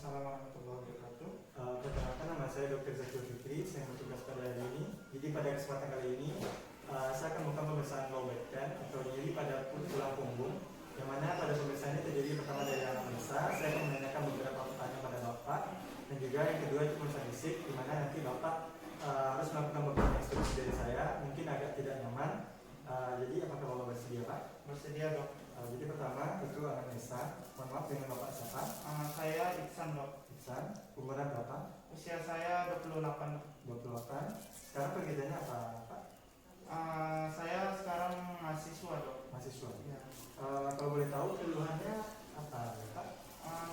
Waalaikumsalam warahmatullahi wabarakatuh. Perkenalkan, nama saya Dr. Zakir Fikri, saya bertugas pada hari ini. Jadi pada kesempatan kali ini saya akan melakukan pemeriksaan low back pain atau nyeri pada tulang punggung, yang mana pada pemeriksaan ini terdiri pertama dari anamnesa. Saya akan menanyakan beberapa pertanyaan pada Bapak, dan juga yang kedua itu pemeriksaan fisik, di mana nanti Bapak harus melakukan beberapa instruksi dari saya, mungkin agak tidak nyaman. Jadi apakah Bapak bersedia, Pak? Bersedia, Dok. Jadi pertama itu anamnesa. Mohon maaf, dengan Bapak siapa? Saya Iksan, Dok. Iksan. Umuran berapa? Usia saya 28, Dok. 28. Sekarang pekerjaannya apa, Pak? Saya sekarang mahasiswa, Dok. Mahasiswa. Ya. Kalau boleh tahu keluhannya apa, Pak?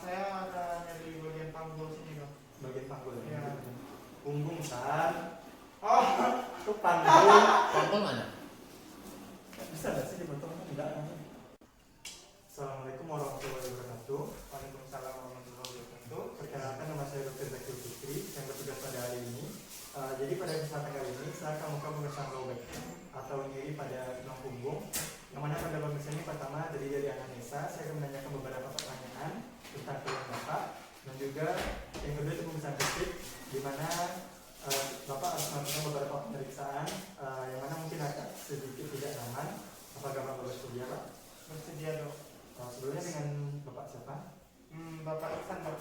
Saya ada nyeri bagian panggul sini, Dok. Bagian panggul. Ya. Punggung, San. Oh, Itu panggul. Panggul mana? Bisa nggak sih dipotong? Enggak. Assalamualaikum warahmatullahi wabarakatuh. Waalaikumsalam warahmatullahi wabarakatuh. Perkenalkan, nama saya Dr. Zakir Fikri, yang bertugas pada hari ini. Jadi pada kesempatan kali ini saya akan melakukan pemeriksaan low back atau nyeri pada tulang punggung, yang mana pada pemeriksaan ini pertama dari anamnesa. Saya akan menanyakan beberapa pertanyaan tentang keluhan Bapak, dan juga yang kedua itu pemeriksaan fisik, di mana Bapak harus melakukan beberapa pemeriksaan yang mana mungkin agak sedikit tidak nyaman. Apakah Bapak bersedia, Pak? Bersedia, Dok. Sebelumnya dengan Bapak siapa? Bapak Iksan, Dok.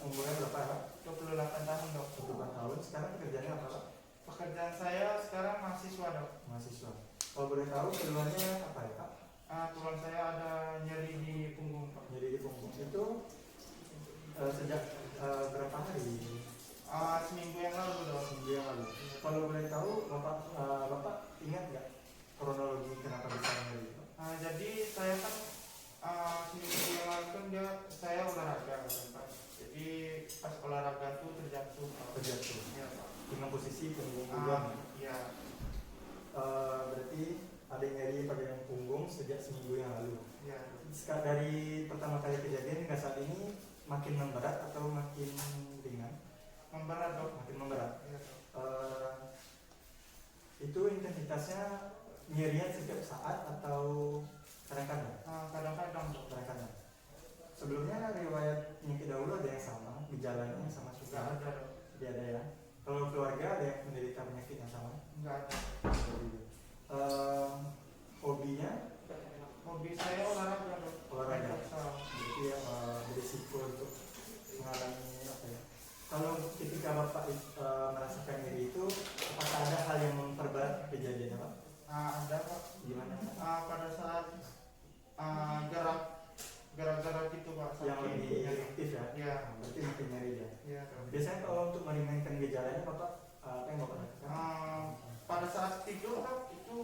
Umurnya berapa, Pak? 28 tahun, Dok. 24 tahun. Sekarang pekerjaannya apa, Pak? Pekerjaan saya sekarang mahasiswa, Dok. Mahasiswa. Kalau boleh tahu keluhannya apa ya, Pak? Keluhan saya ada nyeri di punggung, Pak. Nyeri di punggung itu sejak berapa hari? Seminggu yang lalu, Dok. Seminggu yang lalu. Kalau boleh tahu Bapak ingat nggak kronologi kenapa bisa nyeri itu? Jadi saya kan seminggu yang lalu kan saya olahraga kan, Pak. Jadi pas olahraga tuh terjatuh, Pak. Terjatuh. Iya, Pak. Dengan posisi punggung bulan. Iya. Berarti ada nyeri pada punggung sejak seminggu yang lalu. Iya. Dari pertama kali kejadian hingga saat ini makin memberat atau makin ringan? Memberat, Dok. Makin memberat. Iya, Dok. Itu intensitasnya nyerinya setiap saat atau kadang-kadang? Kadang-kadang, Dok. Kadang-kadang. Sebelumnya riwayat penyakit dahulu ada yang sama, gejalanya yang sama Nggak juga? ada, Dok. Tidak ada ya. Kalau keluarga ada yang menderita penyakit yang sama? Nggak ada. Hobinya? Hobi saya olahraga, Dok. Olahraga. Futsal. Jadi ya berisiko untuk mengalami apa ya? Kalau ketika Bapak merasakan nyeri itu, apakah ada hal yang memperberat kejadiannya, Pak? Ada, Pak. Gimana? Pada saat gerak-gerak gitu, Pak. Yang sakit. lebih efektif ya? Iya. Berarti makin nyeri ya? Iya, Dok. Biasanya kalau untuk meringankan gejalanya Bapak apa yang Bapak lakukan? Pada saat tidur, Pak, itu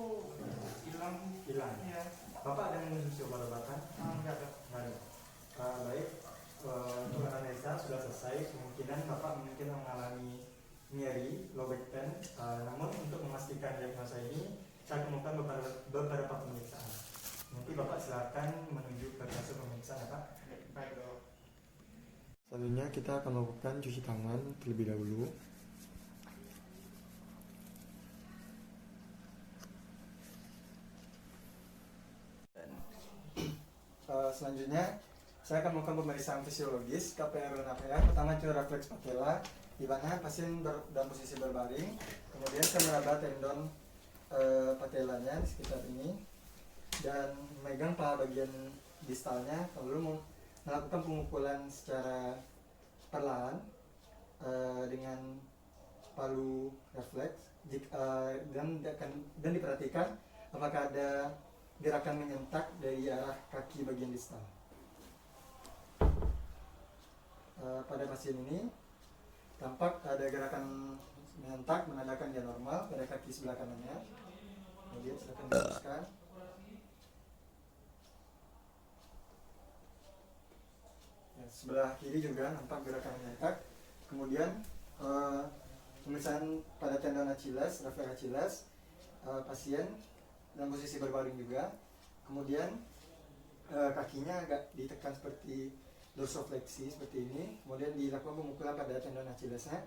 hilang. Hilang. Iya. Bapak ada mengonsumsi obat-obatan? Nggak ada. Nggak ada. Baik, untuk anamnesa sudah selesai. Kemungkinan Bapak mungkin mengalami nyeri, low back pain. Namun untuk memastikan diagnosa ini, saya akan melakukan beberapa pemeriksaan. Nanti Bapak silakan menuju ke kasur pemeriksaan ya, Pak. Baik, Dok. Selanjutnya kita akan melakukan cuci tangan terlebih dahulu. Selanjutnya saya akan melakukan pemeriksaan fisiologis KPR dan APR. Pertama itu refleks patella, di mana pasien dalam posisi berbaring. Kemudian saya meraba tendon patellanya di sekitar ini dan memegang paha bagian distalnya, lalu melakukan pemukulan secara perlahan dengan palu refleks dan diperhatikan apakah ada gerakan menyentak dari arah kaki bagian distal. Pada pasien ini tampak ada gerakan menyentak menandakan dia normal pada kaki sebelah kanannya. Kemudian silakan diteruskan. Ya, sebelah kiri juga nampak gerakan menyentak. Kemudian pemeriksaan pada tendon Achilles, refleks Achilles, pasien dalam posisi berbaring juga. Kemudian kakinya agak ditekan seperti dorsofleksi seperti ini. Kemudian dilakukan pemukulan pada tendon Achillesnya.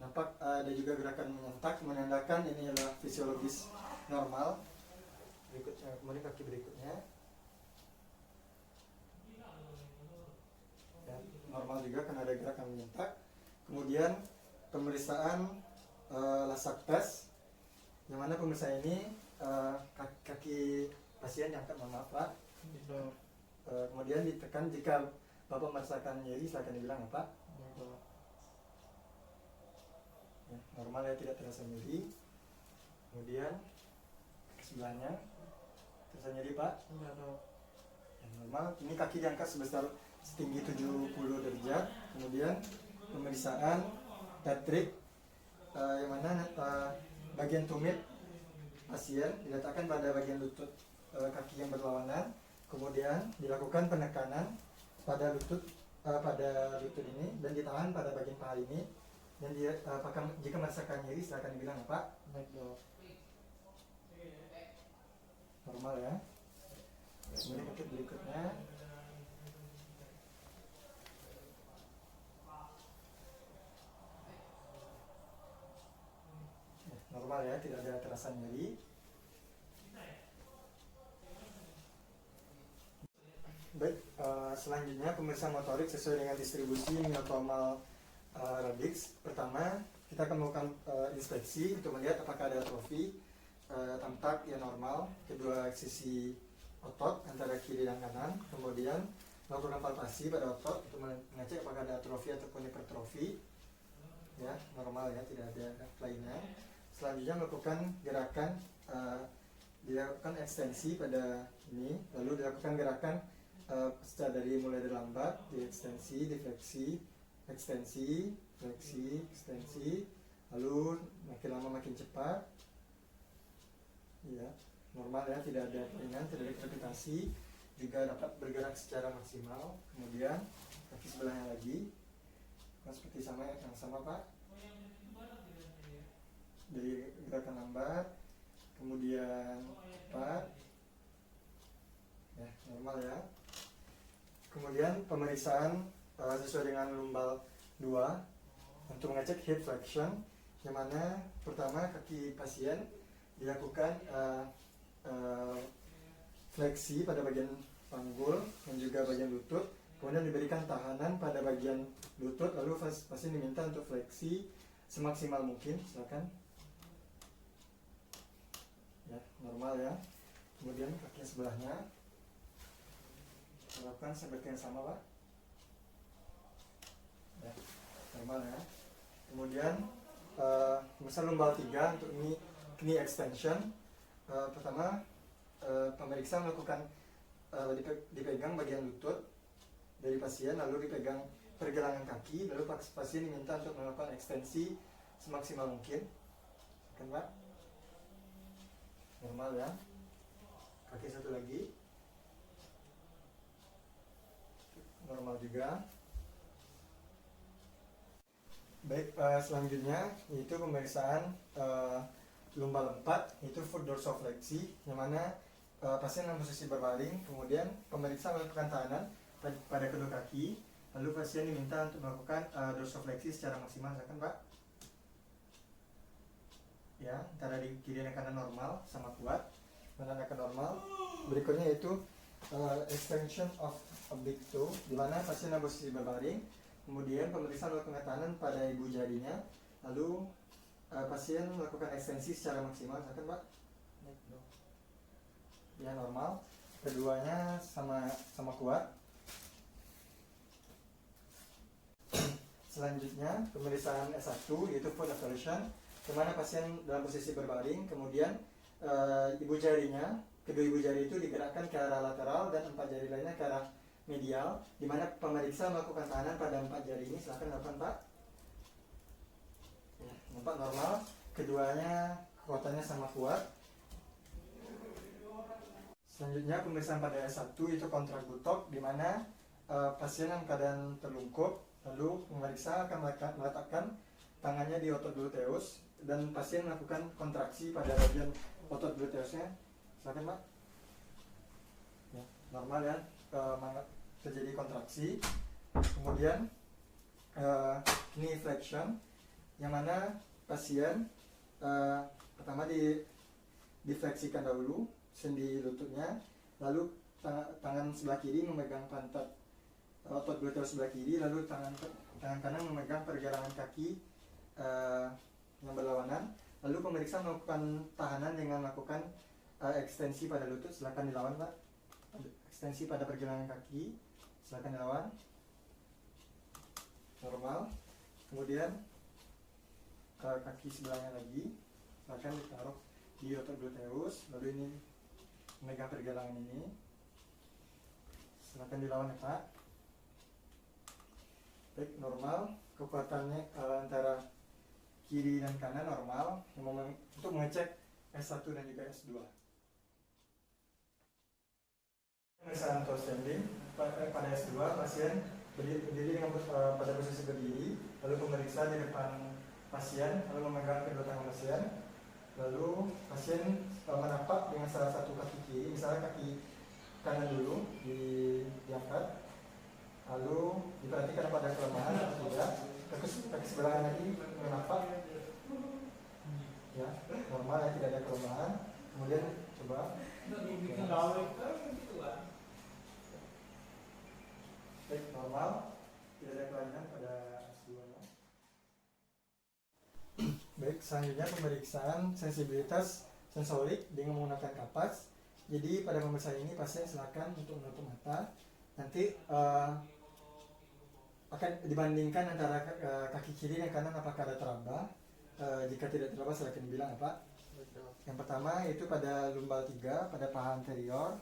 Nampak ada juga gerakan menyentak menandakan ini adalah fisiologis normal. Berikutnya, kemudian kaki berikutnya. normal juga karena ada gerakan menyentak. Kemudian pemeriksaan lasak tes, yang mana pemeriksaan ini kaki pasien diangkat, mohon maaf Pak. Gitu. Kemudian ditekan jika Bapak merasakan nyeri, silakan dibilang ya Pak. Gitu. Ya, normal ya, tidak terasa nyeri. Kemudian ke sebelahnya terasa nyeri Pak. Enggak dok. Ya, normal. Ini kaki diangkat sebesar setinggi 70 derajat. Kemudian pemeriksaan Patrick, yang mana bagian tumit pasien diletakkan pada bagian lutut kaki yang berlawanan. Kemudian dilakukan penekanan pada lutut ini dan ditahan pada bagian paha ini. Dan apakah jika merasakan nyeri silakan dibilang ya Pak. Baik dok. Normal ya. Kemudian kaki berikutnya. Normal ya, tidak ada terasa nyeri. Baik, selanjutnya pemeriksaan motorik sesuai dengan distribusi myotomal radix. Pertama, kita akan melakukan inspeksi untuk melihat apakah ada atrofi tampak yang normal kedua sisi otot antara kiri dan kanan. Kemudian melakukan palpasi pada otot untuk mengecek apakah ada atrofi ataupun hipertrofi. Ya, normal ya, tidak ada kelainan. Selanjutnya melakukan gerakan, dilakukan ekstensi pada ini, lalu dilakukan gerakan secara mulai dari lambat, di ekstensi, difleksi, ekstensi, fleksi, ekstensi, lalu makin lama makin cepat. Ya, normal ya, tidak ada kelainan, tidak ada gravitasi, juga dapat bergerak secara maksimal. Kemudian kaki sebelahnya lagi, seperti yang sama Pak. Dari gerakan lambat, kemudian cepat, ya normal ya. Kemudian pemeriksaan sesuai dengan lumbal 2 untuk mengecek hip flexion, yang mana pertama kaki pasien dilakukan fleksi pada bagian panggul dan juga bagian lutut, kemudian diberikan tahanan pada bagian lutut, lalu pasien diminta untuk fleksi semaksimal mungkin, silakan. Ya, normal ya. Kemudian kaki sebelahnya lakukan seperti yang sama Pak. Ya, normal ya. Kemudian misal lumbal 3 untuk ini knee extension. Pertama pemeriksa melakukan dipegang bagian lutut dari pasien, lalu dipegang pergelangan kaki, lalu pasien diminta untuk melakukan ekstensi semaksimal mungkin. Kan Pak? Normal ya. Kaki satu lagi. Normal juga. Baik, selanjutnya yaitu pemeriksaan lumbal 4, yaitu foot dorsofleksi, yang mana pasien dalam posisi berbaring, kemudian pemeriksa melakukan tahanan pada kedua kaki, lalu pasien diminta untuk melakukan dorsofleksi secara maksimal, silakan Pak. Ya, antara di kiri dan kanan normal sama kuat, menandakan normal. Berikutnya yaitu extension of oblique toe, di mana pasien dalam posisi berbaring, kemudian pemeriksaan melakukan tahanan pada ibu jarinya, lalu pasien melakukan ekstensi secara maksimal, silakan Pak. Ya, normal. Keduanya sama kuat. Selanjutnya pemeriksaan S1 yaitu foot avulsion, di mana pasien dalam posisi berbaring, kemudian ibu jarinya, kedua ibu jari itu digerakkan ke arah lateral dan 4 jari lainnya ke arah medial, di mana pemeriksa melakukan tahanan pada 4 jari ini, silakan lakukan Pak. Ya, nampak normal. Keduanya kekuatannya sama kuat. Selanjutnya pemeriksaan pada S1 itu kontrak butok, di mana pasien dalam keadaan terlungkup, lalu pemeriksa akan meletakkan tangannya di otot gluteus dan pasien melakukan kontraksi pada bagian otot gluteusnya. Silakan Pak. Ya, normal ya, terjadi kontraksi. Kemudian knee flexion, yang mana pasien pertama difleksikan dahulu sendi lututnya, lalu tangan sebelah kiri memegang pantat otot gluteus sebelah kiri, lalu tangan kanan memegang pergelangan kaki yang berlawanan. Lalu pemeriksa melakukan tahanan dengan melakukan ekstensi pada lutut. Silakan dilawan, Pak. Ekstensi pada pergelangan kaki, silakan dilawan. Normal. Kemudian kaki sebelahnya lagi, silakan ditaruh di otot gluteus. Lalu ini memegang pergelangan ini, silakan dilawan ya, Pak. Baik, normal. Kekuatannya antara kiri dan kanan normal. Untuk mengecek S1 dan juga S2. Pemeriksaan toe standing pada S2, pasien berdiri dengan pada posisi berdiri, lalu pemeriksa di depan pasien, lalu memegang kedua tangan pasien, lalu pasien menapak dengan salah satu kaki kiri, misalnya kaki kanan dulu diangkat, lalu diperhatikan pada kelemahan atau tidak. Kaki sebelah lagi menapak, ya normal, ya tidak ada kelemahan. Kemudian coba baik, normal, tidak ada kelainan pada S2 nya. Baik, selanjutnya pemeriksaan sensibilitas sensorik dengan menggunakan kapas. Jadi pada pemeriksaan ini pasien silakan untuk menutup mata. Nanti akan dibandingkan antara kaki kiri dan kanan apakah ada teraba. Jika tidak teraba silakan dibilang apa. Yang pertama itu pada lumbal 3 pada paha anterior,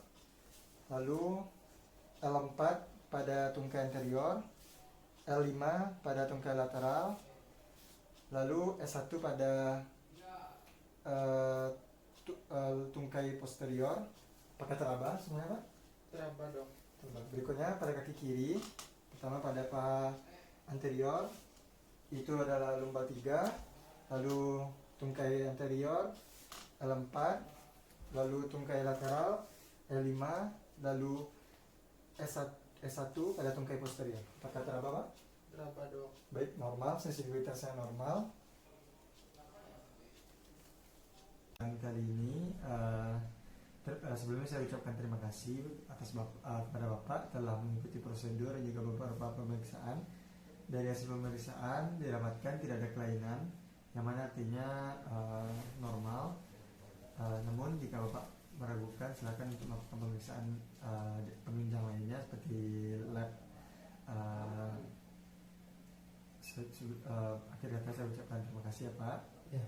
lalu L4 pada tungkai anterior, L5 pada tungkai lateral, lalu S1 pada tungkai posterior. Apakah teraba semuanya, Pak? Teraba dong. Berikutnya pada kaki kiri, pertama pada paha anterior, itu adalah lumbal 3, lalu tungkai anterior, L4, lalu tungkai lateral, L5, lalu S1 pada tungkai posterior. Apakah teraba, Pak? Teraba dong. Baik, normal, sensitivitasnya normal. Dan kali ini sebelumnya saya ucapkan terima kasih kepada Bapak telah mengikuti prosedur dan juga beberapa pemeriksaan. Dari hasil pemeriksaan didapatkan tidak ada kelainan, yang mana artinya normal. Namun jika Bapak meragukan, silakan untuk melakukan pemeriksaan penunjang lainnya seperti lab. Akhir kata saya ucapkan terima kasih ya, Pak. Ya.